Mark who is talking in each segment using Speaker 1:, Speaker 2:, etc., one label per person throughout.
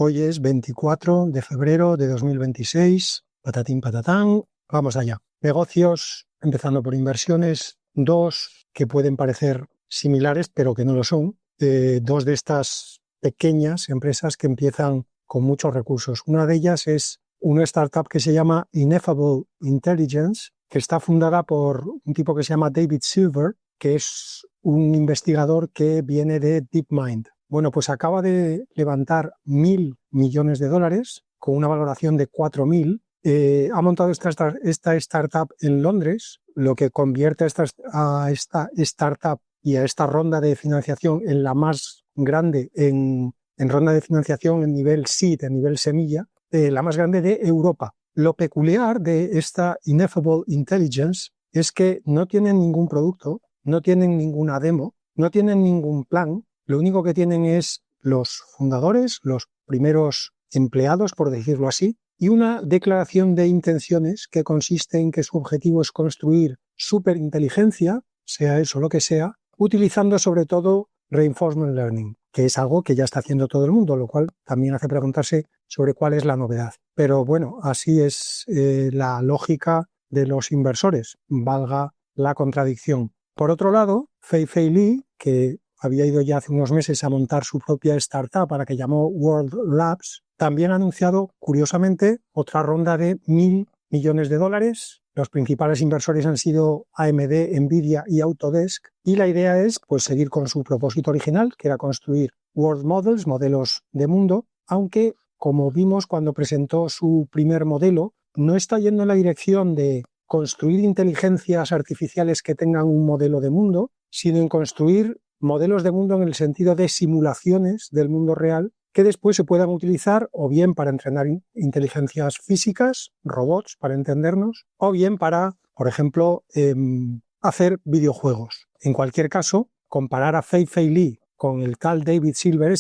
Speaker 1: Hoy es 24 de febrero de 2026. Patatín, patatán. Vamos allá. Negocios, empezando por inversiones. Dos que pueden parecer similares, pero que no lo son. Dos de estas pequeñas empresas que empiezan con muchos recursos. Una de ellas es una startup que se llama Ineffable Intelligence, que está fundada por un tipo que se llama David Silver, que es un investigador que viene de DeepMind. Bueno, pues acaba de levantar $1.000 millones con una valoración de 4.000. Ha montado esta startup en Londres, lo que convierte a esta startup y a esta ronda de financiación en la más grande en ronda de financiación en nivel seed, en nivel semilla, la más grande de Europa. Lo peculiar de esta Ineffable Intelligence es que no tienen ningún producto, no tienen ninguna demo, no tienen ningún plan. Lo único que tienen es los fundadores, los primeros empleados, por decirlo así, y una declaración de intenciones que consiste en que su objetivo es construir superinteligencia, sea eso lo que sea, utilizando sobre todo reinforcement learning, que es algo que ya está haciendo todo el mundo, lo cual también hace preguntarse sobre cuál es la novedad. Pero bueno, así es la lógica de los inversores, valga la contradicción. Por otro lado, Fei-Fei Li, que había ido ya hace unos meses a montar su propia startup a la que llamó World Labs, también ha anunciado, curiosamente, otra ronda de $1.000 millones. Los principales inversores han sido AMD, Nvidia y Autodesk, y la idea es pues seguir con su propósito original, que era construir world models, modelos de mundo, aunque, como vimos cuando presentó su primer modelo, no está yendo en la dirección de construir inteligencias artificiales que tengan un modelo de mundo, sino en construir modelos de mundo en el sentido de simulaciones del mundo real que después se puedan utilizar o bien para entrenar inteligencias físicas, robots, para entendernos, o bien para, por ejemplo, hacer videojuegos. En cualquier caso, comparar a Fei-Fei Li con el tal David Silver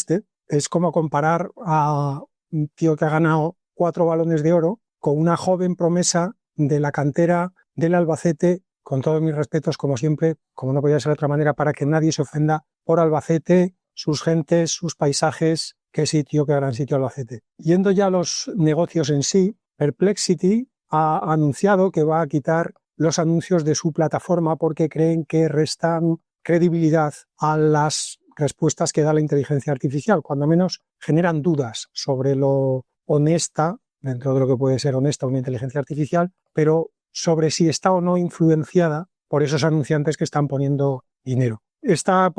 Speaker 1: es como comparar a un tío que ha ganado 4 balones de oro con una joven promesa de la cantera del Albacete, con todos mis respetos, como siempre, como no podía ser de otra manera, para que nadie se ofenda por Albacete, sus gentes, sus paisajes. Qué sitio, qué gran sitio Albacete. Yendo ya a los negocios en sí, Perplexity ha anunciado que va a quitar los anuncios de su plataforma porque creen que restan credibilidad a las respuestas que da la inteligencia artificial, cuando menos generan dudas sobre lo honesta, dentro de lo que puede ser honesta una inteligencia artificial, pero sobre si está o no influenciada por esos anunciantes que están poniendo dinero. Esta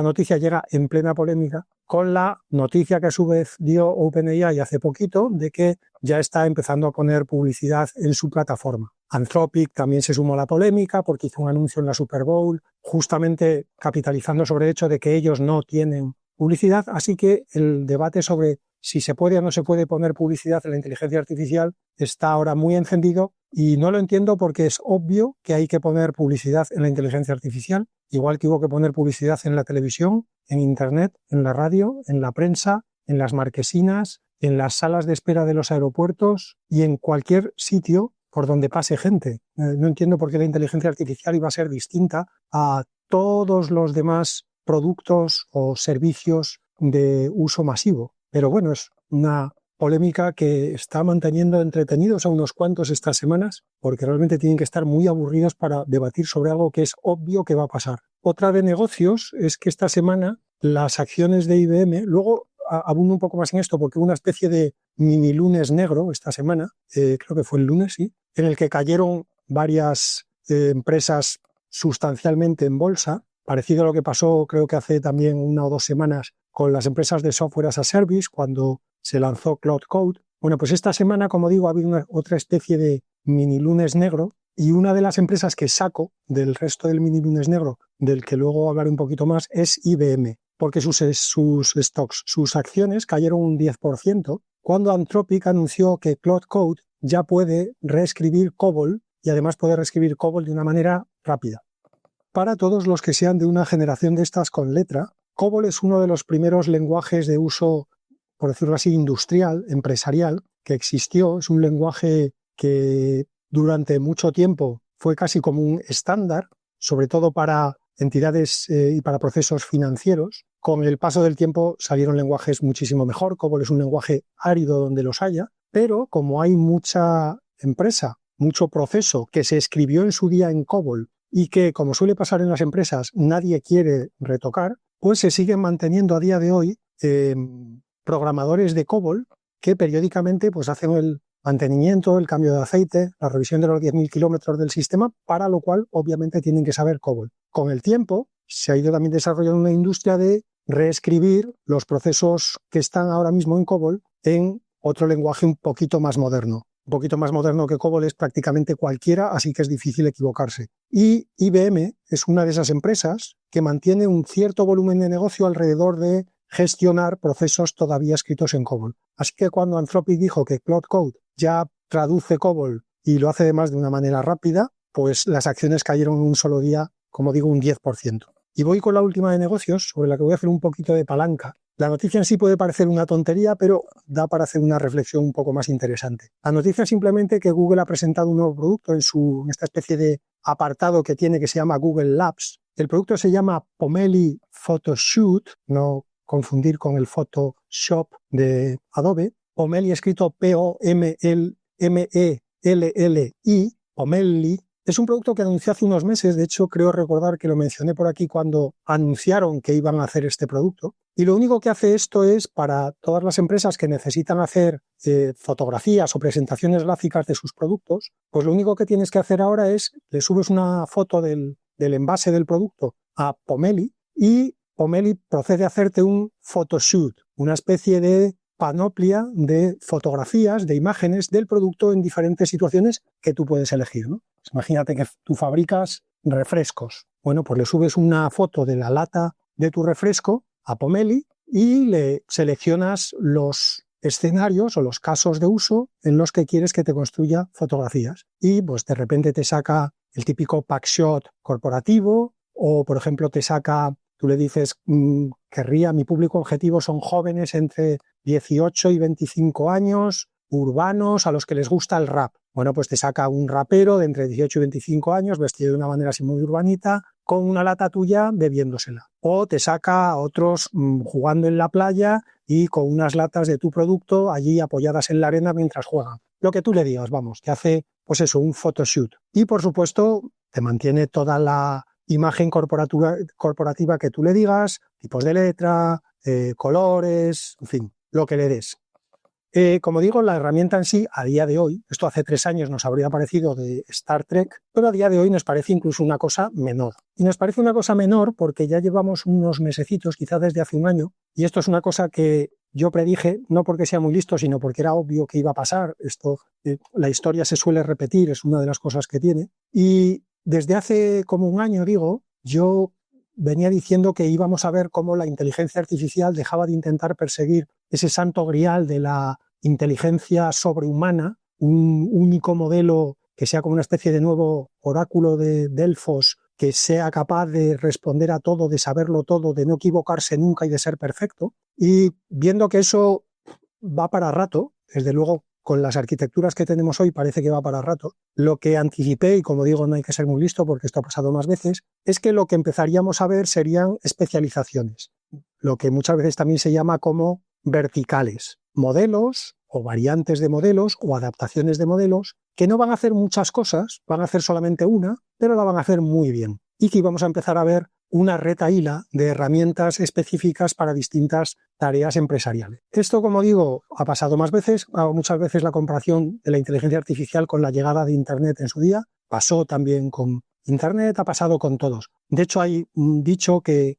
Speaker 1: noticia llega en plena polémica con la noticia que a su vez dio OpenAI hace poquito de que ya está empezando a poner publicidad en su plataforma. Anthropic también se sumó a la polémica porque hizo un anuncio en la Super Bowl justamente capitalizando sobre el hecho de que ellos no tienen publicidad, así que el debate sobre si se puede o no se puede poner publicidad en la inteligencia artificial está ahora muy encendido y no lo entiendo porque es obvio que hay que poner publicidad en la inteligencia artificial, igual que hubo que poner publicidad en la televisión, en internet, en la radio, en la prensa, en las marquesinas, en las salas de espera de los aeropuertos y en cualquier sitio por donde pase gente. No entiendo por qué la inteligencia artificial iba a ser distinta a todos los demás productos o servicios de uso masivo. Pero bueno, es una polémica que está manteniendo entretenidos a unos cuantos estas semanas, porque realmente tienen que estar muy aburridos para debatir sobre algo que es obvio que va a pasar. Otra de negocios es que esta semana las acciones de IBM, luego abundo un poco más en esto porque hubo una especie de mini lunes negro esta semana, creo que fue el lunes, sí, en el que cayeron varias empresas sustancialmente en bolsa, parecido a lo que pasó creo que hace también 1 o 2 semanas con las empresas de software as a service cuando se lanzó Cloud Code. Bueno, pues esta semana, como digo, ha habido otra especie de mini lunes negro y una de las empresas que saco del resto del mini lunes negro, del que luego hablaré un poquito más, es IBM, porque sus stocks, sus acciones cayeron un 10% cuando Anthropic anunció que Cloud Code ya puede reescribir COBOL y además puede reescribir COBOL de una manera rápida. Para todos los que sean de una generación de estas con letra, COBOL es uno de los primeros lenguajes de uso, por decirlo así, industrial, empresarial, que existió. Es un lenguaje que durante mucho tiempo fue casi como un estándar, sobre todo para entidades y para procesos financieros, Con el paso del tiempo salieron lenguajes muchísimo mejor. COBOL es un lenguaje árido donde los haya, pero como hay mucha empresa, mucho proceso que se escribió en su día en COBOL y que, como suele pasar en las empresas, nadie quiere retocar, pues se siguen manteniendo a día de hoy programadores de COBOL que periódicamente pues, hacen el mantenimiento, el cambio de aceite, la revisión de los 10.000 kilómetros del sistema, para lo cual obviamente tienen que saber COBOL. Con el tiempo se ha ido también desarrollando una industria de reescribir los procesos que están ahora mismo en COBOL en otro lenguaje un poquito más moderno. Un poquito más moderno que COBOL es prácticamente cualquiera, así que es difícil equivocarse. Y IBM es una de esas empresas que mantiene un cierto volumen de negocio alrededor de gestionar procesos todavía escritos en COBOL. Así que cuando Anthropic dijo que Claude Code ya traduce COBOL y lo hace además de una manera rápida, pues las acciones cayeron en un solo día, como digo, un 10%. Y voy con la última de negocios, sobre la que voy a hacer un poquito de palanca. La noticia en sí puede parecer una tontería, pero da para hacer una reflexión un poco más interesante. La noticia es simplemente que Google ha presentado un nuevo producto en esta especie de apartado que tiene que se llama Google Labs. El producto se llama Pomeli Photoshoot, no confundir con el Photoshop de Adobe. Pomeli escrito P-O-M-E-L-L-I, Pomeli. Es un producto que anunció hace unos meses, de hecho creo recordar que lo mencioné por aquí cuando anunciaron que iban a hacer este producto. Y lo único que hace esto es para todas las empresas que necesitan hacer fotografías o presentaciones gráficas de sus productos, pues lo único que tienes que hacer ahora es, le subes una foto del envase del producto a Pomeli y Pomeli procede a hacerte un photoshoot, una especie de panoplia de fotografías, de imágenes del producto en diferentes situaciones que tú puedes elegir, ¿no? Pues imagínate que tú fabricas refrescos. Bueno, pues le subes una foto de la lata de tu refresco a Pomeli y le seleccionas los escenarios o los casos de uso en los que quieres que te construya fotografías. Y pues de repente te saca el típico packshot corporativo o, por ejemplo, te saca... Tú le dices, mi público objetivo son jóvenes entre 18 y 25 años, urbanos, a los que les gusta el rap. Bueno, pues te saca un rapero de entre 18 y 25 años, vestido de una manera así muy urbanita, con una lata tuya bebiéndosela. O te saca a otros jugando en la playa y con unas latas de tu producto allí apoyadas en la arena mientras juegan. Lo que tú le digas, vamos, que hace, pues eso, un photoshoot. Y por supuesto, te mantiene toda la imagen corporativa que tú le digas, tipos de letra, colores, en fin, lo que le des. Como digo, la herramienta en sí, a día de hoy, esto hace 3 años nos habría parecido de Star Trek, pero a día de hoy nos parece incluso una cosa menor. Y nos parece una cosa menor porque ya llevamos unos mesecitos, quizás desde hace un año, y esto es una cosa que yo predije, no porque sea muy listo, sino porque era obvio que iba a pasar. Esto, la historia se suele repetir, es una de las cosas que tiene. Y desde hace como un año, yo venía diciendo que íbamos a ver cómo la inteligencia artificial dejaba de intentar perseguir ese santo grial de la inteligencia sobrehumana, un único modelo que sea como una especie de nuevo oráculo de Delfos, que sea capaz de responder a todo, de saberlo todo, de no equivocarse nunca y de ser perfecto. Y viendo que eso va para rato, desde luego con las arquitecturas que tenemos hoy parece que va para rato, lo que anticipé, y como digo no hay que ser muy listo porque esto ha pasado más veces, es que lo que empezaríamos a ver serían especializaciones, lo que muchas veces también se llama como verticales, modelos o variantes de modelos o adaptaciones de modelos que no van a hacer muchas cosas, van a hacer solamente una, pero la van a hacer muy bien. Y que vamos a empezar a ver una retahíla de herramientas específicas para distintas tareas empresariales. Esto, como digo, ha pasado más veces, muchas veces la comparación de la inteligencia artificial con la llegada de Internet en su día, pasó también con Internet, ha pasado con todos. De hecho, hay un dicho que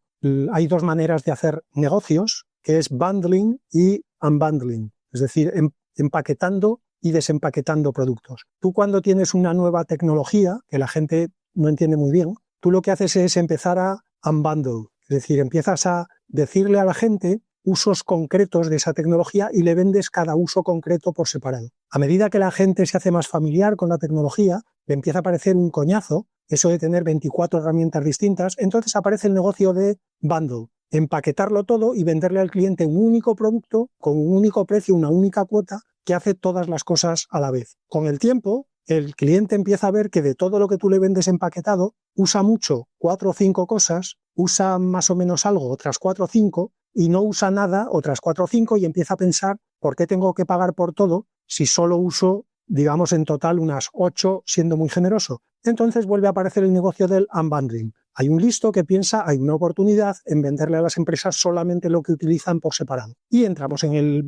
Speaker 1: hay 2 maneras de hacer negocios, que es bundling y unbundling, es decir, empaquetando y desempaquetando productos. Tú cuando tienes una nueva tecnología que la gente no entiende muy bien, tú lo que haces es empezar a unbundle, es decir, empiezas a decirle a la gente usos concretos de esa tecnología y le vendes cada uso concreto por separado. A medida que la gente se hace más familiar con la tecnología, le empieza a parecer un coñazo eso de tener 24 herramientas distintas, entonces aparece el negocio de bundle, empaquetarlo todo y venderle al cliente un único producto con un único precio, una única cuota que hace todas las cosas a la vez. Con el tiempo, el cliente empieza a ver que de todo lo que tú le vendes empaquetado, usa mucho 4 o 5 cosas usa más o menos algo otras 4 o 5 y no usa nada otras 4 o 5 y empieza a pensar por qué tengo que pagar por todo si solo uso, digamos, en total unas 8 siendo muy generoso. Entonces vuelve a aparecer el negocio del unbundling. Hay un listo que piensa, hay una oportunidad en venderle a las empresas solamente lo que utilizan por separado. Y entramos en el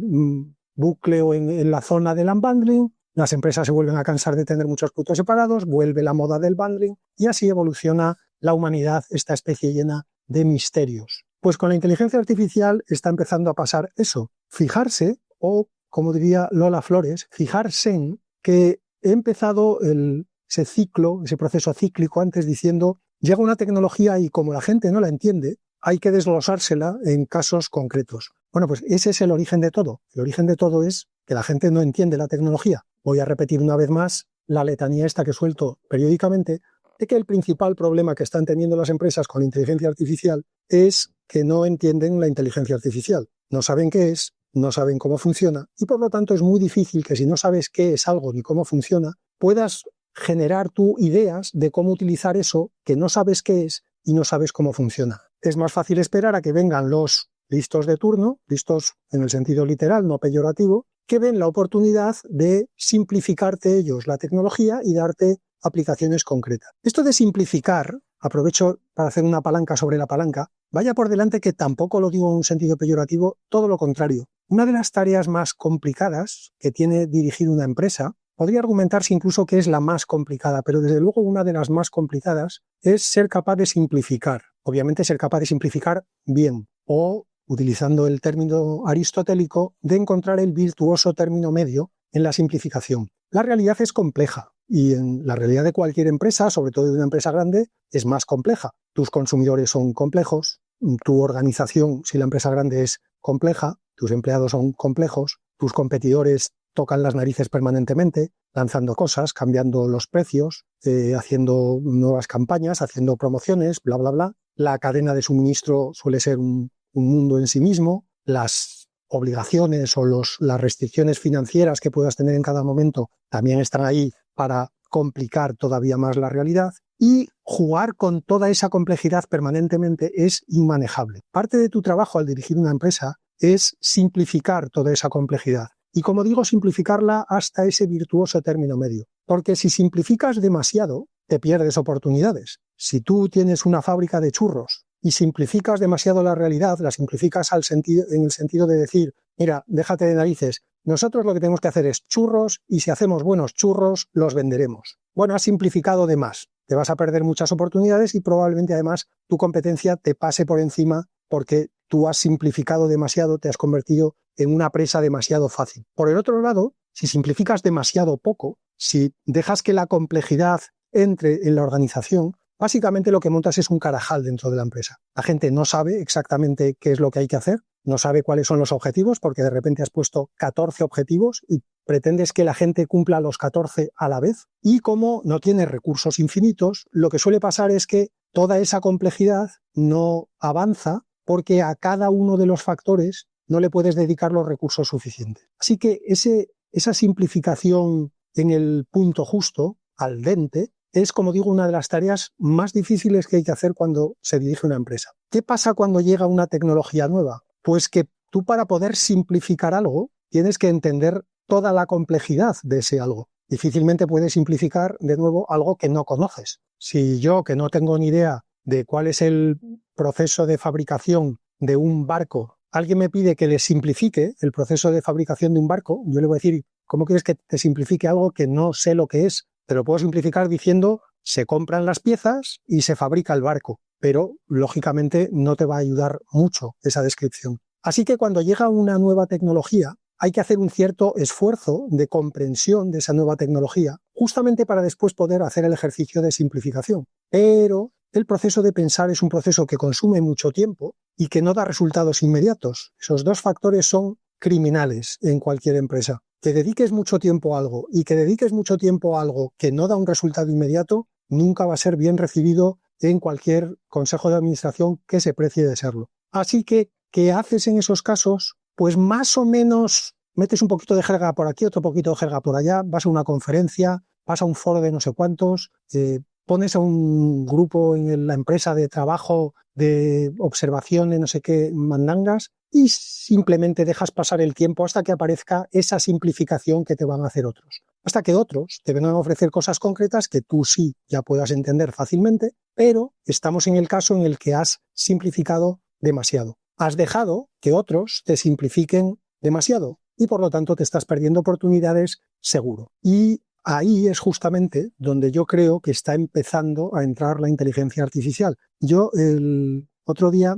Speaker 1: bucle o en la zona del unbundling. Las empresas se vuelven a cansar de tener muchos productos separados, vuelve la moda del bundling y así evoluciona la humanidad, esta especie llena de misterios. Pues con la inteligencia artificial está empezando a pasar eso. Fijarse, o como diría Lola Flores, fijarse en que he empezado ese ciclo, ese proceso cíclico antes diciendo, llega una tecnología y como la gente no la entiende, hay que desglosársela en casos concretos. Bueno, pues ese es el origen de todo. El origen de todo es que la gente no entiende la tecnología. Voy a repetir una vez más la letanía esta que suelto periódicamente, de que el principal problema que están teniendo las empresas con la inteligencia artificial es que no entienden la inteligencia artificial. No saben qué es, no saben cómo funciona y por lo tanto es muy difícil que si no sabes qué es algo ni cómo funciona, puedas generar tú ideas de cómo utilizar eso que no sabes qué es y no sabes cómo funciona. Es más fácil esperar a que vengan los listos de turno, listos en el sentido literal, no peyorativo, que ven la oportunidad de simplificarte ellos la tecnología y darte aplicaciones concretas. Esto de simplificar, aprovecho para hacer una palanca sobre la palanca, vaya por delante que tampoco lo digo en un sentido peyorativo, todo lo contrario. Una de las tareas más complicadas que tiene dirigir una empresa, podría argumentarse incluso que es la más complicada, pero desde luego una de las más complicadas es ser capaz de simplificar. Obviamente ser capaz de simplificar bien, o utilizando el término aristotélico, de encontrar el virtuoso término medio en la simplificación. La realidad es compleja y en la realidad de cualquier empresa, sobre todo de una empresa grande, es más compleja. Tus consumidores son complejos, tu organización, si la empresa grande es compleja, tus empleados son complejos, tus competidores tocan las narices permanentemente, lanzando cosas, cambiando los precios, haciendo nuevas campañas, haciendo promociones, bla, bla, bla. La cadena de suministro suele ser un mundo en sí mismo, las obligaciones o las restricciones financieras que puedas tener en cada momento también están ahí para complicar todavía más la realidad y jugar con toda esa complejidad permanentemente es inmanejable. Parte de tu trabajo al dirigir una empresa es simplificar toda esa complejidad y, como digo, simplificarla hasta ese virtuoso término medio, porque si simplificas demasiado te pierdes oportunidades. Si tú tienes una fábrica de churros y simplificas demasiado la realidad, la simplificas en el sentido de decir, mira, déjate de narices, nosotros lo que tenemos que hacer es churros y si hacemos buenos churros, los venderemos. Bueno, has simplificado de más, te vas a perder muchas oportunidades y probablemente además tu competencia te pase por encima porque tú has simplificado demasiado, te has convertido en una presa demasiado fácil. Por el otro lado, si simplificas demasiado poco, si dejas que la complejidad entre en la organización, básicamente lo que montas es un carajal dentro de la empresa. La gente no sabe exactamente qué es lo que hay que hacer, no sabe cuáles son los objetivos porque de repente has puesto 14 objetivos y pretendes que la gente cumpla los 14 a la vez. Y como no tienes recursos infinitos, lo que suele pasar es que toda esa complejidad no avanza porque a cada uno de los factores no le puedes dedicar los recursos suficientes. Así que esa simplificación en el punto justo, al dente, es, como digo, una de las tareas más difíciles que hay que hacer cuando se dirige una empresa. ¿Qué pasa cuando llega una tecnología nueva? Pues que tú, para poder simplificar algo, tienes que entender toda la complejidad de ese algo. Difícilmente puedes simplificar, de nuevo, algo que no conoces. Si yo, que no tengo ni idea de cuál es el proceso de fabricación de un barco, alguien me pide que le simplifique el proceso de fabricación de un barco, yo le voy a decir, ¿cómo quieres que te simplifique algo que no sé lo que es? Te lo puedo simplificar diciendo, se compran las piezas y se fabrica el barco, pero lógicamente no te va a ayudar mucho esa descripción. Así que cuando llega una nueva tecnología, hay que hacer un cierto esfuerzo de comprensión de esa nueva tecnología, justamente para después poder hacer el ejercicio de simplificación. Pero el proceso de pensar es un proceso que consume mucho tiempo y que no da resultados inmediatos. Esos dos factores son criminales en cualquier empresa. Que dediques mucho tiempo a algo y que dediques mucho tiempo a algo que no da un resultado inmediato, nunca va a ser bien recibido en cualquier consejo de administración que se precie de serlo. Así que, ¿qué haces en esos casos? Pues más o menos metes un poquito de jerga por aquí, otro poquito de jerga por allá, vas a una conferencia, vas a un foro de no sé cuántos, pones a un grupo en la empresa de trabajo de observación de no sé qué mandangas y simplemente dejas pasar el tiempo hasta que aparezca esa simplificación que te van a hacer otros. Hasta que otros te vengan a ofrecer cosas concretas que tú sí ya puedas entender fácilmente, pero estamos en el caso en el que has simplificado demasiado. Has dejado que otros te simplifiquen demasiado y por lo tanto te estás perdiendo oportunidades seguro. Y ahí es justamente donde yo creo que está empezando a entrar la inteligencia artificial. Yo el otro día,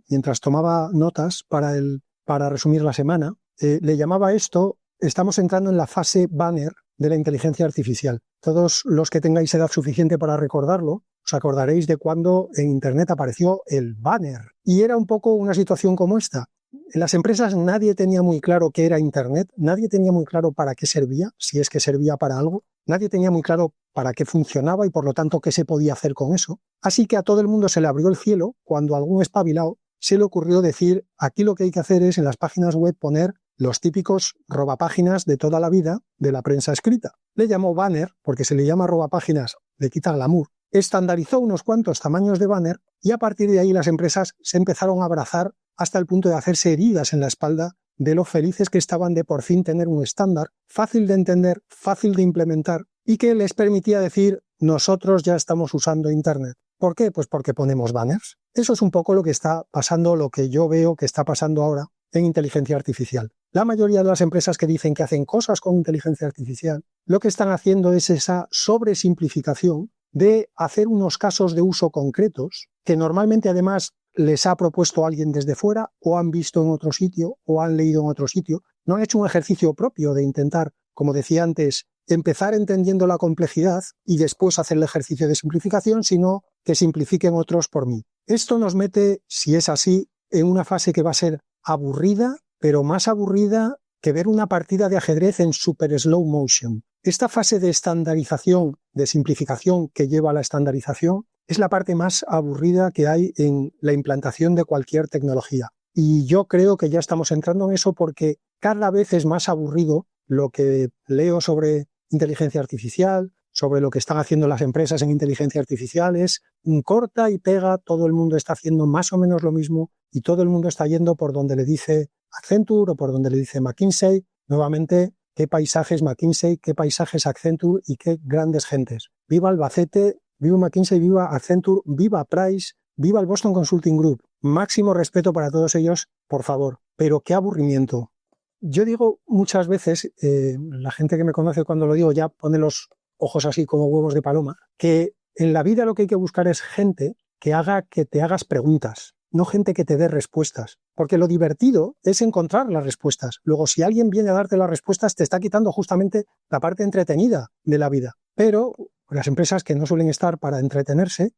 Speaker 1: mientras tomaba notas para resumir la semana, le llamaba esto, estamos entrando en la fase banner de la inteligencia artificial. Todos los que tengáis edad suficiente para recordarlo, os acordaréis de cuando en Internet apareció el banner. Y era un poco una situación como esta. En las empresas nadie tenía muy claro qué era Internet, nadie tenía muy claro para qué servía, si es que servía para algo, nadie tenía muy claro para qué funcionaba y por lo tanto qué se podía hacer con eso. Así que a todo el mundo se le abrió el cielo cuando a algún espabilado se le ocurrió decir, aquí lo que hay que hacer es en las páginas web poner los típicos robapáginas de toda la vida de la prensa escrita. Le llamó banner, porque se le llama robapáginas, le quita glamour. Estandarizó unos cuantos tamaños de banner y a partir de ahí las empresas se empezaron a abrazar hasta el punto de hacerse heridas en la espalda de lo felices que estaban de por fin tener un estándar fácil de entender, fácil de implementar y que les permitía decir nosotros ya estamos usando Internet. ¿Por qué? Pues porque ponemos banners. Eso es un poco lo que está pasando, lo que yo veo que está pasando ahora en inteligencia artificial. La mayoría de las empresas que dicen que hacen cosas con inteligencia artificial, lo que están haciendo es esa sobresimplificación de hacer unos casos de uso concretos que normalmente además les ha propuesto alguien desde fuera o han visto en otro sitio o han leído en otro sitio. No han hecho un ejercicio propio de intentar, como decía antes, empezar entendiendo la complejidad y después hacer el ejercicio de simplificación, sino que simplifiquen otros por mí. Esto nos mete, si es así, en una fase que va a ser aburrida, pero más aburrida que ver una partida de ajedrez en super slow motion. Esta fase de estandarización, de simplificación que lleva a la estandarización, es la parte más aburrida que hay en la implantación de cualquier tecnología. Y yo creo que ya estamos entrando en eso porque cada vez es más aburrido lo que leo sobre inteligencia artificial, sobre lo que están haciendo las empresas en inteligencia artificial, es corta y pega, todo el mundo está haciendo más o menos lo mismo y todo el mundo está yendo por donde le dice Accenture o por donde le dice McKinsey. Nuevamente, qué paisajes McKinsey, qué paisajes Accenture y qué grandes gentes. Viva Albacete, viva McKinsey, viva Accenture, viva Price, viva el Boston Consulting Group. Máximo respeto para todos ellos, por favor. Pero qué aburrimiento. Yo digo muchas veces, la gente que me conoce cuando lo digo ya pone los ojos así como huevos de paloma, que en la vida lo que hay que buscar es gente que haga que te hagas preguntas, no gente que te dé respuestas. Porque lo divertido es encontrar las respuestas. Luego, si alguien viene a darte las respuestas, te está quitando justamente la parte entretenida de la vida. Pero las empresas que no suelen estar para entretenerse,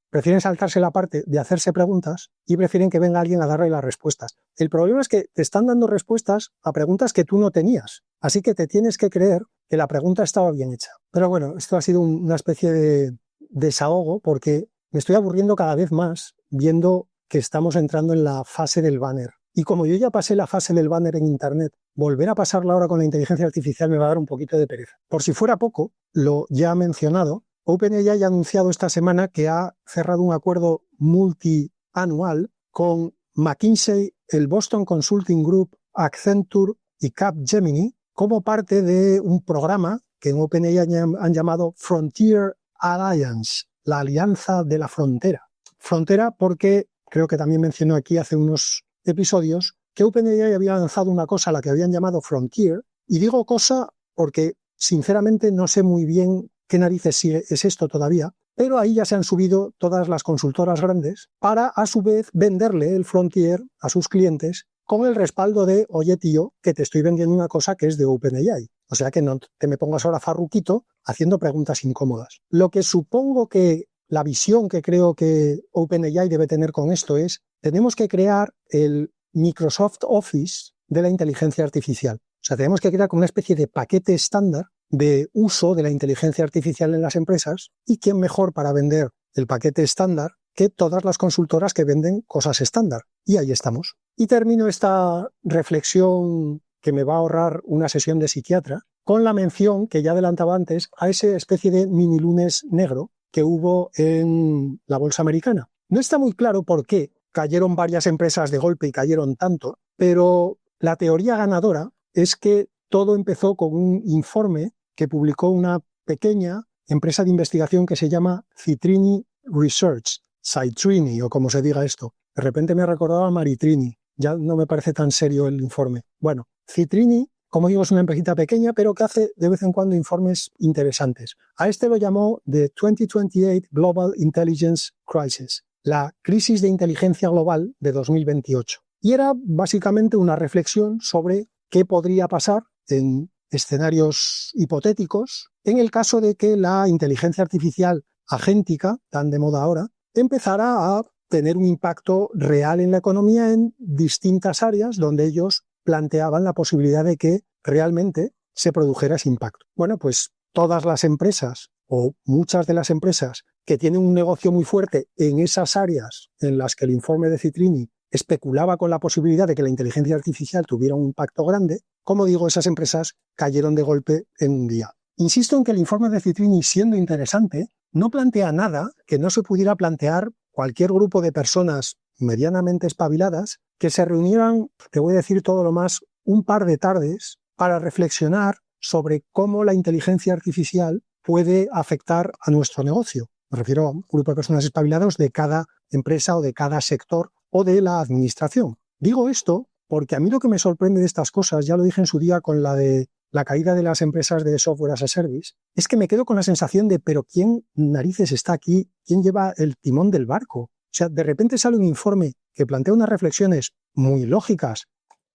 Speaker 1: prefieren saltarse la parte de hacerse preguntas y prefieren que venga alguien a darle las respuestas. El problema es que te están dando respuestas a preguntas que tú no tenías. Así que te tienes que creer que la pregunta estaba bien hecha. Pero bueno, esto ha sido una especie de desahogo porque me estoy aburriendo cada vez más viendo que estamos entrando en la fase del banner. Y como yo ya pasé la fase del banner en Internet, volver a pasarla ahora con la inteligencia artificial me va a dar un poquito de pereza. Por si fuera poco, lo ya mencionado, OpenAI ha anunciado esta semana que ha cerrado un acuerdo multianual con McKinsey, el Boston Consulting Group, Accenture y Capgemini como parte de un programa que en OpenAI han llamado Frontier Alliance, la alianza de la frontera. Frontera porque creo que también mencionó aquí hace unos episodios que OpenAI había lanzado una cosa a la que habían llamado Frontier, y digo cosa porque sinceramente no sé muy bien qué narices es esto todavía, pero ahí ya se han subido todas las consultoras grandes para a su vez venderle el Frontier a sus clientes con el respaldo de, oye tío, que te estoy vendiendo una cosa que es de OpenAI. O sea que no te me pongas ahora farruquito haciendo preguntas incómodas. Lo que supongo que la visión que creo que OpenAI debe tener con esto es, tenemos que crear el Microsoft Office de la inteligencia artificial. O sea, tenemos que crear como una especie de paquete estándar de uso de la inteligencia artificial en las empresas, y quién mejor para vender el paquete estándar que todas las consultoras que venden cosas estándar. Y ahí estamos. Y termino esta reflexión que me va a ahorrar una sesión de psiquiatra, con la mención que ya adelantaba antes a esa especie de mini lunes negro que hubo en la bolsa americana. No está muy claro por qué cayeron varias empresas de golpe y cayeron tanto, pero la teoría ganadora es que todo empezó con un informe que publicó una pequeña empresa de investigación que se llama Citrini Research, Citrini o como se diga esto. De repente me recordaba a Maritrini, ya no me parece tan serio el informe. Bueno, Citrini, como digo, es una empresita pequeña, pero que hace de vez en cuando informes interesantes. A este lo llamó The 2028 Global Intelligence Crisis, la crisis de inteligencia global de 2028. Y era básicamente una reflexión sobre qué podría pasar en escenarios hipotéticos en el caso de que la inteligencia artificial agéntica, tan de moda ahora, empezara a tener un impacto real en la economía en distintas áreas donde ellos planteaban la posibilidad de que realmente se produjera ese impacto. Bueno, pues todas las empresas o muchas de las empresas que tienen un negocio muy fuerte en esas áreas en las que el informe de Citrini especulaba con la posibilidad de que la inteligencia artificial tuviera un impacto grande, como digo, esas empresas cayeron de golpe en un día. Insisto en que el informe de Citrini, siendo interesante, no plantea nada que no se pudiera plantear cualquier grupo de personas medianamente espabiladas que se reunieran, te voy a decir todo lo más, un par de tardes para reflexionar sobre cómo la inteligencia artificial puede afectar a nuestro negocio. Me refiero a un grupo de personas espabiladas de cada empresa o de cada sector o de la administración. Digo esto porque a mí lo que me sorprende de estas cosas, ya lo dije en su día con la de la caída de las empresas de software as a service, es que me quedo con la sensación de, pero ¿quién narices está aquí? ¿Quién lleva el timón del barco? O sea, de repente sale un informe que plantea unas reflexiones muy lógicas,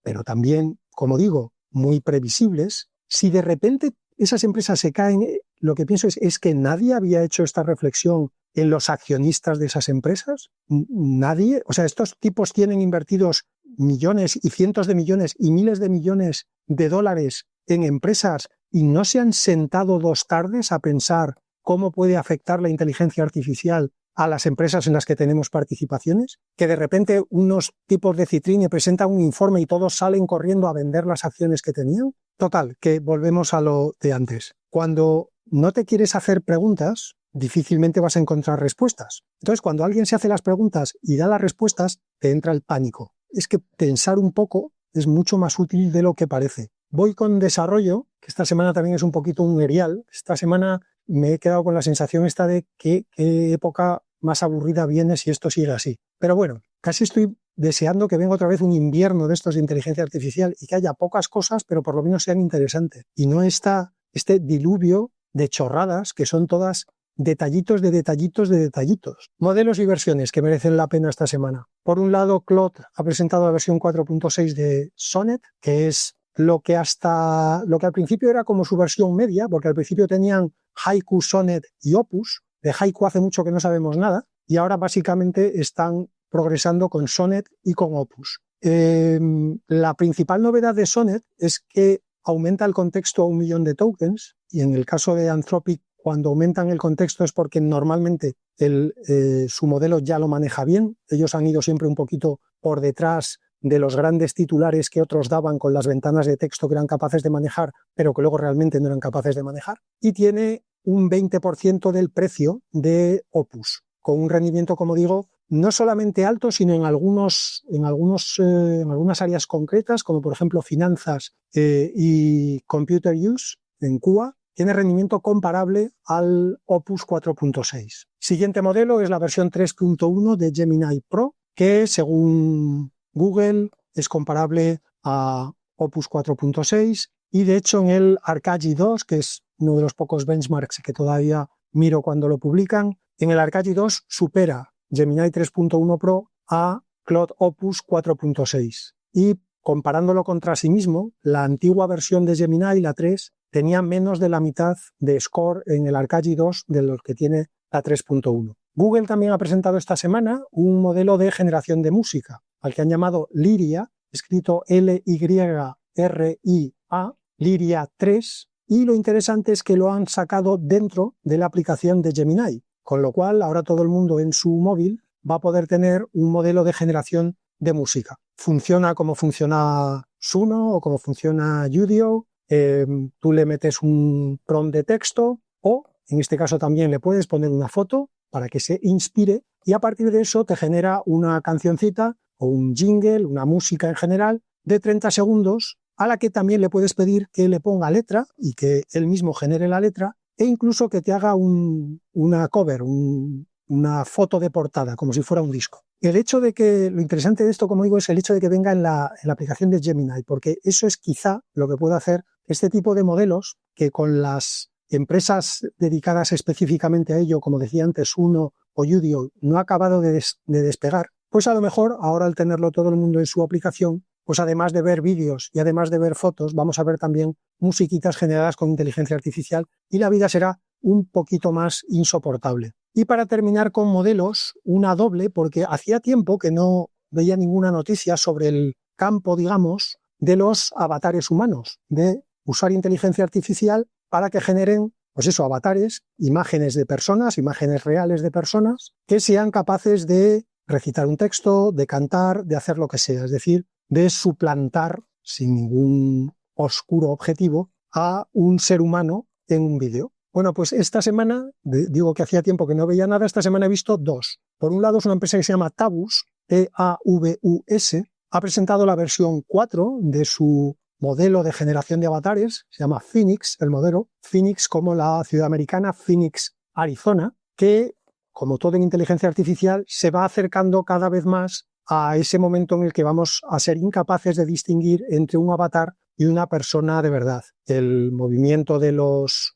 Speaker 1: pero también, como digo, muy previsibles. Si de repente esas empresas se caen, lo que pienso es que nadie había hecho esta reflexión en los accionistas de esas empresas. Nadie. O sea, estos tipos tienen invertidos millones y cientos de millones y miles de millones de dólares en empresas y no se han sentado 2 tardes a pensar cómo puede afectar la inteligencia artificial a las empresas en las que tenemos participaciones, que de repente unos tipos de Citrini presentan un informe y todos salen corriendo a vender las acciones que tenían. Total, que volvemos a lo de antes. Cuando no te quieres hacer preguntas, difícilmente vas a encontrar respuestas. Entonces, cuando alguien se hace las preguntas y da las respuestas, te entra el pánico. Es que pensar un poco es mucho más útil de lo que parece. Voy con desarrollo, que esta semana también es un poquito un erial. Esta semana me he quedado con la sensación esta de qué época más aburrida viene si esto sigue así. Pero bueno, casi estoy deseando que venga otra vez un invierno de estos de inteligencia artificial y que haya pocas cosas, pero por lo menos sean interesantes. Y no este diluvio de chorradas que son todas detallitos de detallitos de detallitos. Modelos y versiones que merecen la pena esta semana. Por un lado, Claude ha presentado la versión 4.6 de Sonnet, que es lo que al principio era como su versión media, porque al principio tenían Haiku, Sonnet y Opus. De Haiku hace mucho que no sabemos nada y ahora básicamente están progresando con Sonnet y con Opus. La principal novedad de Sonnet es que aumenta el contexto a 1 millón de tokens y en el caso de Anthropic, cuando aumentan el contexto es porque normalmente su modelo ya lo maneja bien. Ellos han ido siempre un poquito por detrás de los grandes titulares que otros daban con las ventanas de texto que eran capaces de manejar, pero que luego realmente no eran capaces de manejar. Y tiene un 20% del precio de Opus, con un rendimiento, como digo, no solamente alto, sino en algunas áreas concretas, como por ejemplo finanzas y computer use en Cuba, tiene rendimiento comparable al Opus 4.6. Siguiente modelo es la versión 3.1 de Gemini Pro, que según Google es comparable a Opus 4.6 y de hecho en el Arcaggi 2, que es uno de los pocos benchmarks que todavía miro cuando lo publican, en el Arcaggi 2 supera Gemini 3.1 Pro a Claude Opus 4.6 y comparándolo contra sí mismo, la antigua versión de Gemini, la 3, tenía menos de la mitad de score en el Arcaggi 2 de lo que tiene la 3.1. Google también ha presentado esta semana un modelo de generación de música, al que han llamado Lyria, escrito Lyria, Lyria 3, y lo interesante es que lo han sacado dentro de la aplicación de Gemini, con lo cual ahora todo el mundo en su móvil va a poder tener un modelo de generación de música. Funciona como funciona Suno o como funciona Udio, tú le metes un prompt de texto o, en este caso también le puedes poner una foto para que se inspire y a partir de eso te genera una cancioncita o un jingle, una música en general de 30 segundos a la que también le puedes pedir que le ponga letra y que él mismo genere la letra e incluso que te haga una cover, una foto de portada, como si fuera un disco. El hecho de que, lo interesante de esto, como digo, es el hecho de que venga en la aplicación de Gemini, porque eso es quizá lo que puede hacer este tipo de modelos que con las empresas dedicadas específicamente a ello, como decía antes, Uno o Udio, no ha acabado de despegar, pues a lo mejor ahora al tenerlo todo el mundo en su aplicación, pues además de ver vídeos y además de ver fotos, vamos a ver también musiquitas generadas con inteligencia artificial y la vida será un poquito más insoportable. Y para terminar con modelos, una doble, porque hacía tiempo que no veía ninguna noticia sobre el campo, digamos, de los avatares humanos, de usar inteligencia artificial para que generen, pues eso, avatares, imágenes de personas, imágenes reales de personas, que sean capaces de recitar un texto, de cantar, de hacer lo que sea, es decir, de suplantar, sin ningún oscuro objetivo, a un ser humano en un vídeo. Bueno, pues esta semana, digo que hacía tiempo que no veía nada, esta semana he visto dos. Por un lado es una empresa que se llama Tavus, T-A-V-U-S, ha presentado la versión 4 de su modelo de generación de avatares, se llama Phoenix, el modelo, Phoenix como la ciudad americana, Phoenix, Arizona, que, como todo en inteligencia artificial, se va acercando cada vez más a ese momento en el que vamos a ser incapaces de distinguir entre un avatar y una persona de verdad. El movimiento de los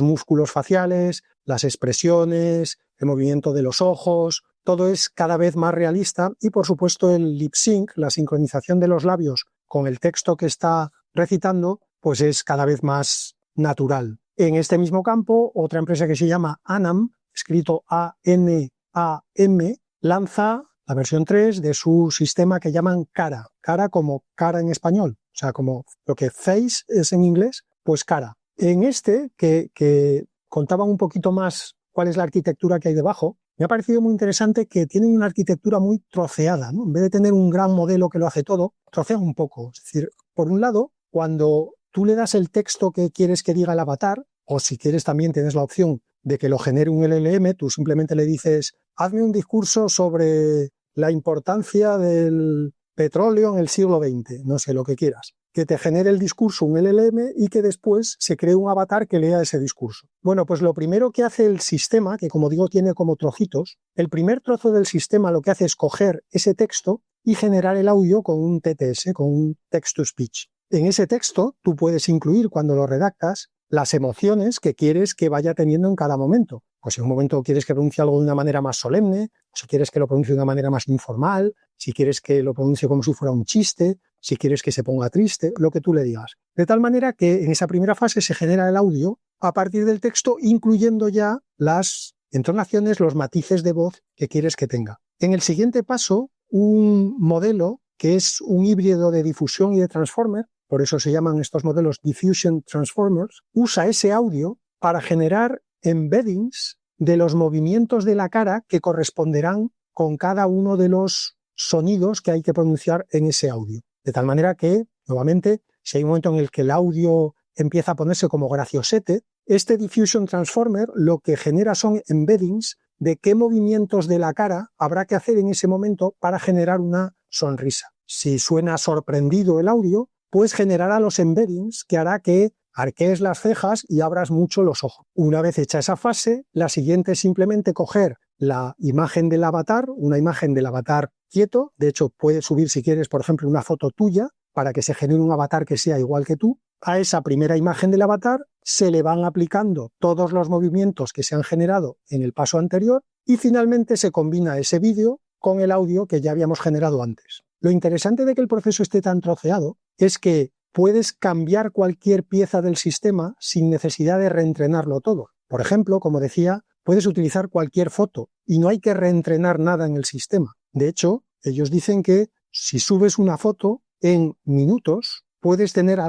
Speaker 1: músculos faciales, las expresiones, el movimiento de los ojos, todo es cada vez más realista y, por supuesto, el lip sync, la sincronización de los labios con el texto que está recitando, pues es cada vez más natural. En este mismo campo, otra empresa que se llama Anam, escrito A-N-A-M, lanza la versión 3 de su sistema que llaman Cara. Cara como cara en español, o sea, como lo que face es en inglés, pues Cara. En este, que contaba un poquito más cuál es la arquitectura que hay debajo, me ha parecido muy interesante que tienen una arquitectura muy troceada, ¿no? En vez de tener un gran modelo que lo hace todo, trocea un poco. Es decir, por un lado, cuando tú le das el texto que quieres que diga el avatar, o si quieres también tienes la opción de que lo genere un LLM, tú simplemente le dices, hazme un discurso sobre la importancia del petróleo en el siglo XX, no sé, lo que quieras. Que te genere el discurso un LLM y que después se cree un avatar que lea ese discurso. Bueno, pues lo primero que hace el sistema, que como digo tiene como trocitos, el primer trozo del sistema lo que hace es coger ese texto y generar el audio con un TTS, con un text-to-speech. En ese texto tú puedes incluir, cuando lo redactas, las emociones que quieres que vaya teniendo en cada momento. Pues si en un momento quieres que pronuncie algo de una manera más solemne, si quieres que lo pronuncie de una manera más informal, si quieres que lo pronuncie como si fuera un chiste, si quieres que se ponga triste, lo que tú le digas. De tal manera que en esa primera fase se genera el audio a partir del texto, incluyendo ya las entonaciones, los matices de voz que quieres que tenga. En el siguiente paso, un modelo que es un híbrido de difusión y de transformer, por eso se llaman estos modelos Diffusion Transformers, usa ese audio para generar embeddings de los movimientos de la cara que corresponderán con cada uno de los sonidos que hay que pronunciar en ese audio. De tal manera que, nuevamente, si hay un momento en el que el audio empieza a ponerse como graciosete, este Diffusion Transformer lo que genera son embeddings de qué movimientos de la cara habrá que hacer en ese momento para generar una sonrisa. Si suena sorprendido el audio, pues generará los embeddings que hará que arquees las cejas y abras mucho los ojos. Una vez hecha esa fase, la siguiente es simplemente coger la imagen del avatar, una imagen del avatar quieto. De hecho, puedes subir, si quieres, por ejemplo, una foto tuya para que se genere un avatar que sea igual que tú. A esa primera imagen del avatar se le van aplicando todos los movimientos que se han generado en el paso anterior y finalmente se combina ese vídeo con el audio que ya habíamos generado antes. Lo interesante de que el proceso esté tan troceado es que puedes cambiar cualquier pieza del sistema sin necesidad de reentrenarlo todo. Por ejemplo, como decía, puedes utilizar cualquier foto y no hay que reentrenar nada en el sistema. De hecho, ellos dicen que si subes una foto en minutos, puedes tener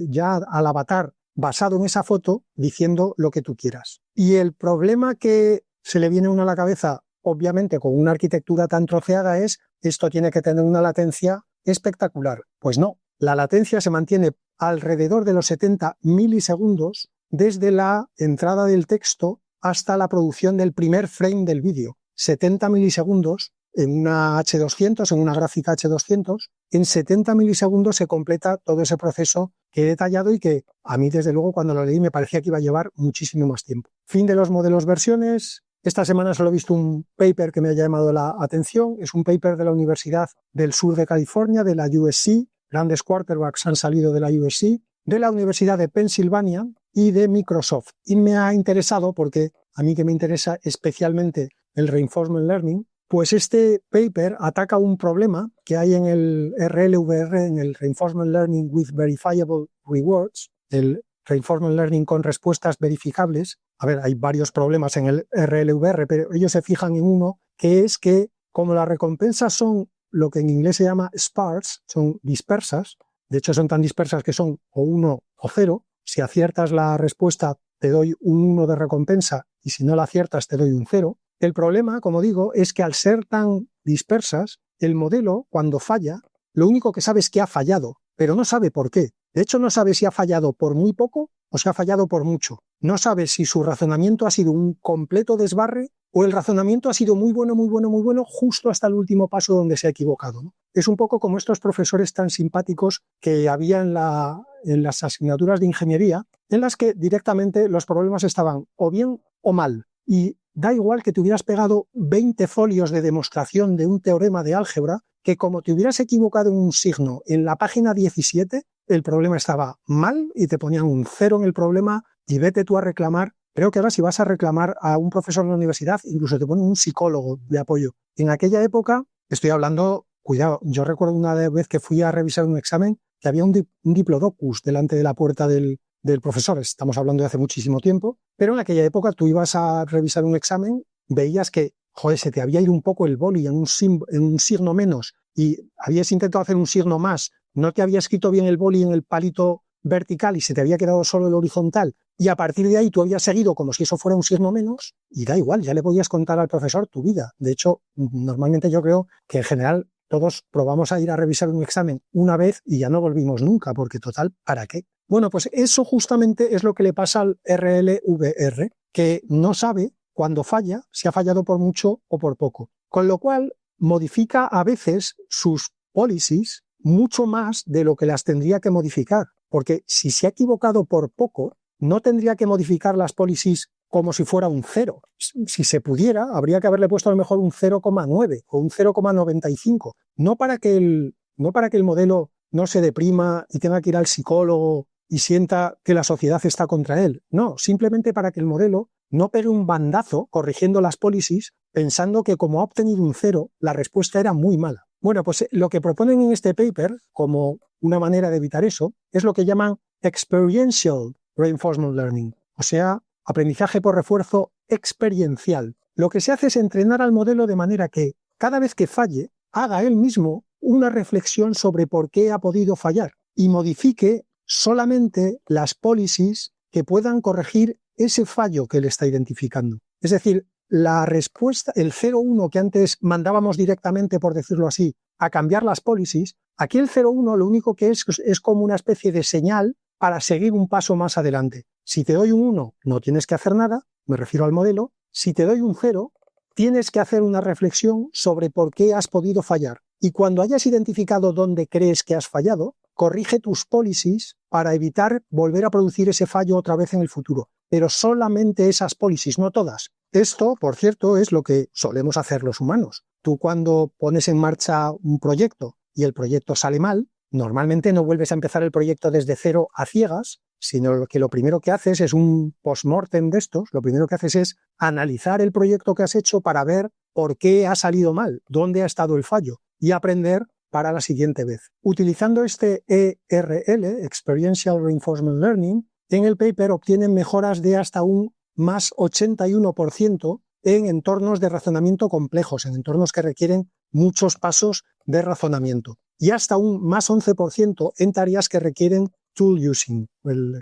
Speaker 1: ya al avatar basado en esa foto diciendo lo que tú quieras. Y el problema que se le viene a uno a la cabeza, obviamente con una arquitectura tan troceada, es esto tiene que tener una latencia espectacular. Pues no, la latencia se mantiene alrededor de los 70 milisegundos desde la entrada del texto hasta la producción del primer frame del vídeo. 70 milisegundos en una H200, en una gráfica H200, en 70 milisegundos se completa todo ese proceso que he detallado y que a mí, desde luego, cuando lo leí me parecía que iba a llevar muchísimo más tiempo. Fin de los modelos versiones. Esta semana solo he visto un paper que me ha llamado la atención. Es un paper de la Universidad del Sur de California, de la USC. Grandes quarterbacks han salido de la USC, de la Universidad de Pensilvania y de Microsoft. Y me ha interesado porque a mí que me interesa especialmente el Reinforcement Learning, pues este paper ataca un problema que hay en el RLVR, en el Reinforcement Learning with Verifiable Rewards, el Reinforcement Learning con respuestas verificables. A ver, hay varios problemas en el RLVR, pero ellos se fijan en uno, que es que como las recompensas son lo que en inglés se llama sparse, son dispersas, de hecho son tan dispersas que son o 1 o 0, si aciertas la respuesta te doy un 1 de recompensa y si no la aciertas te doy un 0. El problema, como digo, es que al ser tan dispersas, el modelo, cuando falla, lo único que sabe es que ha fallado, pero no sabe por qué. De hecho, no sabe si ha fallado por muy poco o si ha fallado por mucho. No sabe si su razonamiento ha sido un completo desbarre o el razonamiento ha sido muy bueno, muy bueno, muy bueno, justo hasta el último paso donde se ha equivocado, ¿no? Es un poco como estos profesores tan simpáticos que había en las asignaturas de ingeniería, en las que directamente los problemas estaban o bien o mal. Y da igual que te hubieras pegado 20 folios de demostración de un teorema de álgebra, que como te hubieras equivocado en un signo en la página 17, el problema estaba mal y te ponían un 0 en el problema y vete tú a reclamar. Creo que ahora si vas a reclamar a un profesor de la universidad, incluso te ponen un psicólogo de apoyo. En aquella época, estoy hablando, cuidado, yo recuerdo una vez que fui a revisar un examen que había un diplodocus delante de la puerta del profesor. Estamos hablando de hace muchísimo tiempo, pero en aquella época tú ibas a revisar un examen, veías que, joder, se te había ido un poco el boli en un signo menos y habías intentado hacer un signo más, no te había escrito bien el boli en el palito vertical y se te había quedado solo el horizontal, y a partir de ahí tú habías seguido como si eso fuera un signo menos, y da igual, ya le podías contar al profesor tu vida. De hecho, normalmente yo creo que en general todos probamos a ir a revisar un examen una vez y ya no volvimos nunca, porque total, ¿para qué? Bueno, pues eso justamente es lo que le pasa al RLVR, que no sabe cuando falla, si ha fallado por mucho o por poco. Con lo cual, modifica a veces sus policies mucho más de lo que las tendría que modificar. Porque si se ha equivocado por poco, no tendría que modificar las policies como si fuera un 0. Si se pudiera, habría que haberle puesto a lo mejor un 0,9 o un 0,95. No para que el modelo no se deprima y tenga que ir al psicólogo y sienta que la sociedad está contra él. No, simplemente para que el modelo no pegue un bandazo corrigiendo las policies pensando que como ha obtenido un 0, la respuesta era muy mala. Bueno, pues lo que proponen en este paper, como una manera de evitar eso, es lo que llaman experiential reinforcement learning, o sea, aprendizaje por refuerzo experiencial. Lo que se hace es entrenar al modelo de manera que cada vez que falle, haga él mismo una reflexión sobre por qué ha podido fallar y modifique solamente las policies que puedan corregir ese fallo que le está identificando. Es decir, la respuesta, el 0,1 que antes mandábamos directamente, por decirlo así, a cambiar las policies, aquí el 0,1 lo único que es como una especie de señal para seguir un paso más adelante. Si te doy un 1, no tienes que hacer nada, me refiero al modelo. Si te doy un 0, tienes que hacer una reflexión sobre por qué has podido fallar. Y cuando hayas identificado dónde crees que has fallado, corrige tus policies para evitar volver a producir ese fallo otra vez en el futuro. Pero solamente esas policies, no todas. Esto, por cierto, es lo que solemos hacer los humanos. Tú cuando pones en marcha un proyecto y el proyecto sale mal, normalmente no vuelves a empezar el proyecto desde cero a ciegas, sino que lo primero que haces es un post-mortem de estos, lo primero que haces es analizar el proyecto que has hecho para ver por qué ha salido mal, dónde ha estado el fallo y aprender para la siguiente vez. Utilizando este ERL, Experiential Reinforcement Learning, en el paper obtienen mejoras de hasta un más 81% en entornos de razonamiento complejos, en entornos que requieren muchos pasos de razonamiento, y hasta un más 11% en tareas que requieren tool using,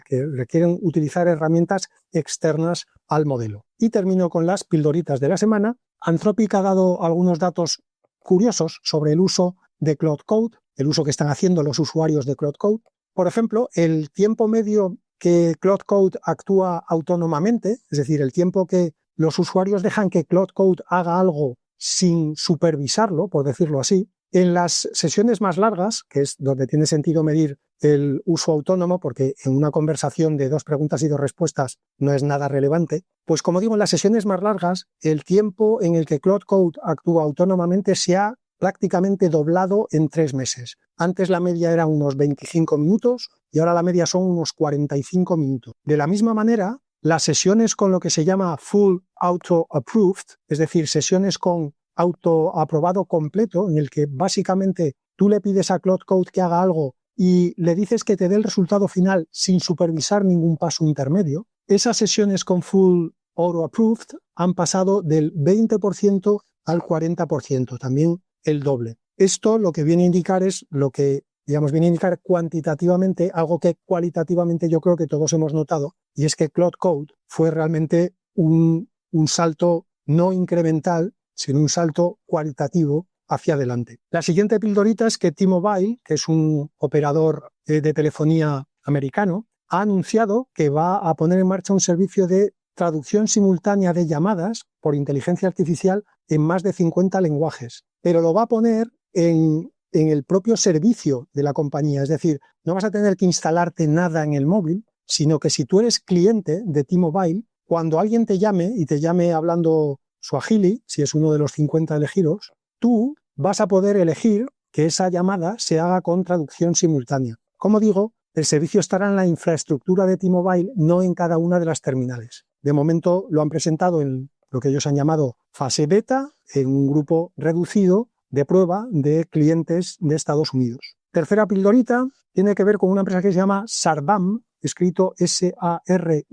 Speaker 1: que requieren utilizar herramientas externas al modelo. Y termino con las pildoritas de la semana. Anthropic ha dado algunos datos curiosos sobre el uso de Claude Code, el uso que están haciendo los usuarios de Claude Code. por ejemplo, el tiempo medio que Cloud Code actúa autónomamente, es decir, el tiempo que los usuarios dejan que Cloud Code haga algo sin supervisarlo, por decirlo así, en las sesiones más largas, que es donde tiene sentido medir el uso autónomo, porque en una conversación de 2 preguntas y 2 respuestas no es nada relevante, pues como digo, en las sesiones más largas, el tiempo en el que Cloud Code actúa autónomamente se ha prácticamente doblado en 3 meses. Antes la media era unos 25 minutos y ahora la media son unos 45 minutos. De la misma manera, las sesiones con lo que se llama Full Auto Approved, es decir, sesiones con autoaprobado completo, en el que básicamente tú le pides a Cloud Code que haga algo y le dices que te dé el resultado final sin supervisar ningún paso intermedio, esas sesiones con Full Auto Approved han pasado del 20% al 40%, también el doble. Esto lo que viene a indicar es lo que, digamos, viene a indicar cuantitativamente algo que cualitativamente yo creo que todos hemos notado, y es que Cloud Code fue realmente un salto no incremental, sino un salto cualitativo hacia adelante. La siguiente pildorita es que T-Mobile, que es un operador de telefonía americano, ha anunciado que va a poner en marcha un servicio de traducción simultánea de llamadas por inteligencia artificial en más de 50 lenguajes, pero lo va a poner en el propio servicio de la compañía, es decir, no vas a tener que instalarte nada en el móvil, sino que si tú eres cliente de T-Mobile, cuando alguien te llame y te llame hablando Swahili, si es uno de los 50 elegidos, tú vas a poder elegir que esa llamada se haga con traducción simultánea. Como digo, el servicio estará en la infraestructura de T-Mobile, no en cada una de las terminales. De momento lo han presentado en lo que ellos han llamado fase beta, en un grupo reducido de prueba de clientes de Estados Unidos. Tercera pildorita tiene que ver con una empresa que se llama Sarvam, escrito S-A-R-V-A-M,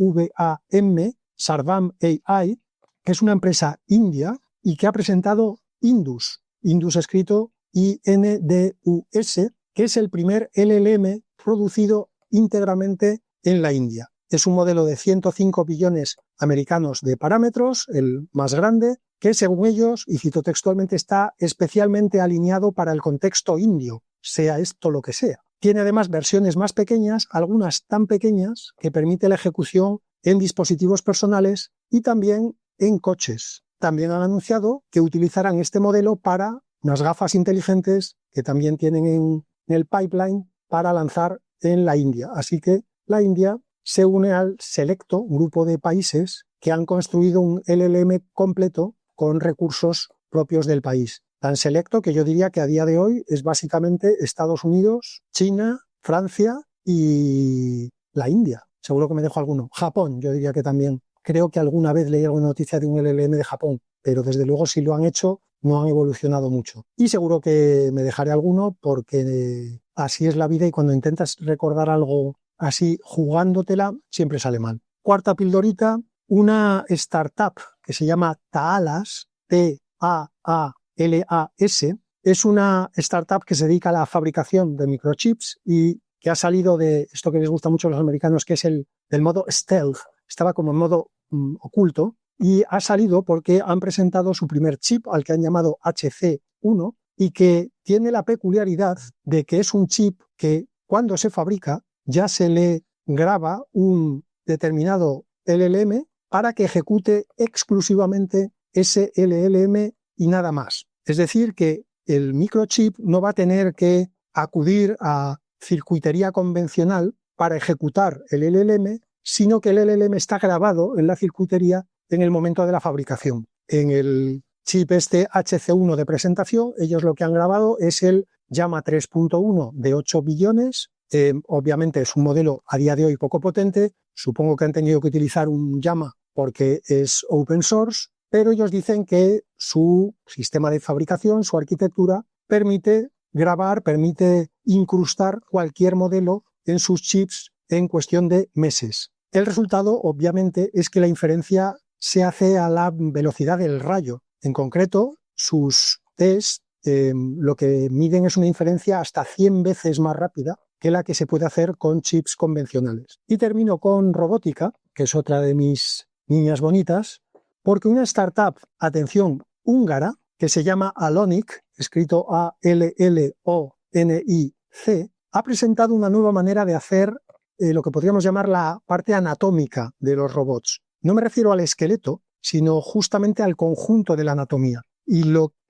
Speaker 1: Sarvam AI, que es una empresa india y que ha presentado Indus escrito I-N-D-U-S, que es el primer LLM producido íntegramente en la India. Es un modelo de 105 billones americanos de parámetros, el más grande, que según ellos, y cito textualmente, está especialmente alineado para el contexto indio, sea esto lo que sea. Tiene además versiones más pequeñas, algunas tan pequeñas que permite la ejecución en dispositivos personales y también en coches. También han anunciado que utilizarán este modelo para unas gafas inteligentes que también tienen en el pipeline para lanzar en la India. Así que la India se une al selecto grupo de países que han construido un LLM completo con recursos propios del país. Tan selecto que yo diría que a día de hoy es básicamente Estados Unidos, China, Francia y la India. Seguro que me dejo alguno. Japón, yo diría que también. Creo que alguna vez leí alguna noticia de un LLM de Japón, pero desde luego si lo han hecho no han evolucionado mucho. Y seguro que me dejaré alguno porque así es la vida y cuando intentas recordar algo así jugándotela siempre sale mal. Cuarta pildorita, una startup que se llama Taalas, T-A-A-L-A-S, es una startup que se dedica a la fabricación de microchips y que ha salido de esto que les gusta mucho a los americanos, que es el modo stealth. Estaba como en modo oculto y ha salido porque han presentado su primer chip al que han llamado HC1 y que tiene la peculiaridad de que es un chip que cuando se fabrica ya se le graba un determinado LLM para que ejecute exclusivamente ese LLM y nada más. Es decir, que el microchip no va a tener que acudir a circuitería convencional para ejecutar el LLM, sino que el LLM está grabado en la circuitería en el momento de la fabricación. En el chip este HC1 de presentación, ellos lo que han grabado es el Llama 3.1 de 8 billones. Obviamente es un modelo a día de hoy poco potente. Supongo que han tenido que utilizar un Llama porque es open source, pero ellos dicen que su sistema de fabricación, su arquitectura, permite grabar, permite incrustar cualquier modelo en sus chips en cuestión de meses. El resultado, obviamente, es que la inferencia se hace a la velocidad del rayo. En concreto, sus tests lo que miden es una inferencia hasta 100 veces más rápida que la que se puede hacer con chips convencionales. Y termino con robótica, que es otra de mis niñas bonitas, porque una startup, atención, húngara, que se llama Alonic, escrito A-L-L-O-N-I-C, ha presentado una nueva manera de hacer lo que podríamos llamar la parte anatómica de los robots. No me refiero al esqueleto, sino justamente al conjunto de la anatomía. Y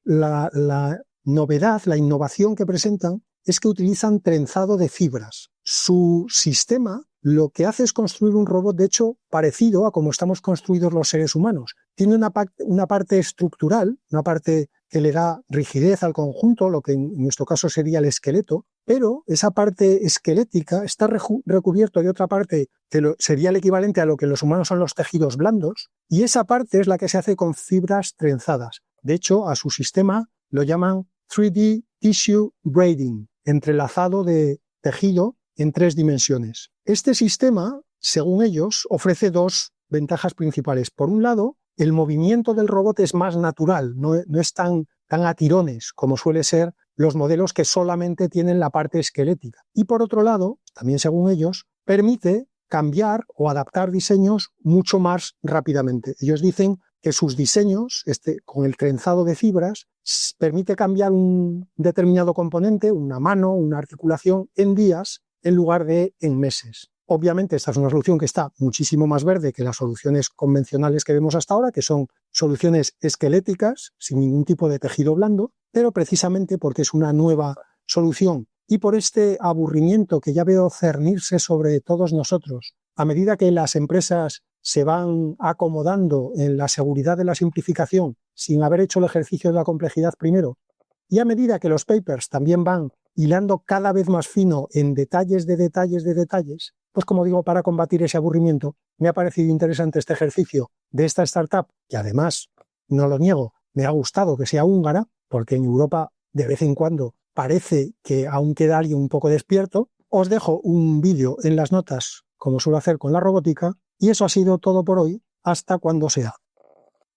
Speaker 1: la novedad, la innovación que presentan es que utilizan trenzado de fibras. Su sistema lo que hace es construir un robot, de hecho, parecido a cómo estamos construidos los seres humanos. Tiene una parte estructural, una parte que le da rigidez al conjunto, lo que en nuestro caso sería el esqueleto, pero esa parte esquelética está recubierto de otra parte que sería el equivalente a lo que en los humanos son los tejidos blandos, y esa parte es la que se hace con fibras trenzadas. De hecho, a su sistema lo llaman 3D Tissue Braiding, entrelazado de tejido en 3 dimensiones. Este sistema, según ellos, ofrece 2 ventajas principales. Por un lado, el movimiento del robot es más natural, no es tan a tirones como suele ser los modelos que solamente tienen la parte esquelética. Y por otro lado, también según ellos, permite cambiar o adaptar diseños mucho más rápidamente. Ellos dicen que sus diseños, con el trenzado de fibras, permite cambiar un determinado componente, una mano, una articulación, en días en lugar de en meses. Obviamente esta es una solución que está muchísimo más verde que las soluciones convencionales que vemos hasta ahora, que son soluciones esqueléticas, sin ningún tipo de tejido blando, pero precisamente porque es una nueva solución y por este aburrimiento que ya veo cernirse sobre todos nosotros, a medida que las empresas se van acomodando en la seguridad de la simplificación sin haber hecho el ejercicio de la complejidad primero, y a medida que los papers también van hilando cada vez más fino en detalles de detalles de detalles, pues como digo, para combatir ese aburrimiento, me ha parecido interesante este ejercicio de esta startup, que además, no lo niego, me ha gustado que sea húngara, porque en Europa de vez en cuando parece que aún queda alguien un poco despierto. Os dejo un vídeo en las notas, como suelo hacer con la robótica, y eso ha sido todo por hoy, hasta cuando sea.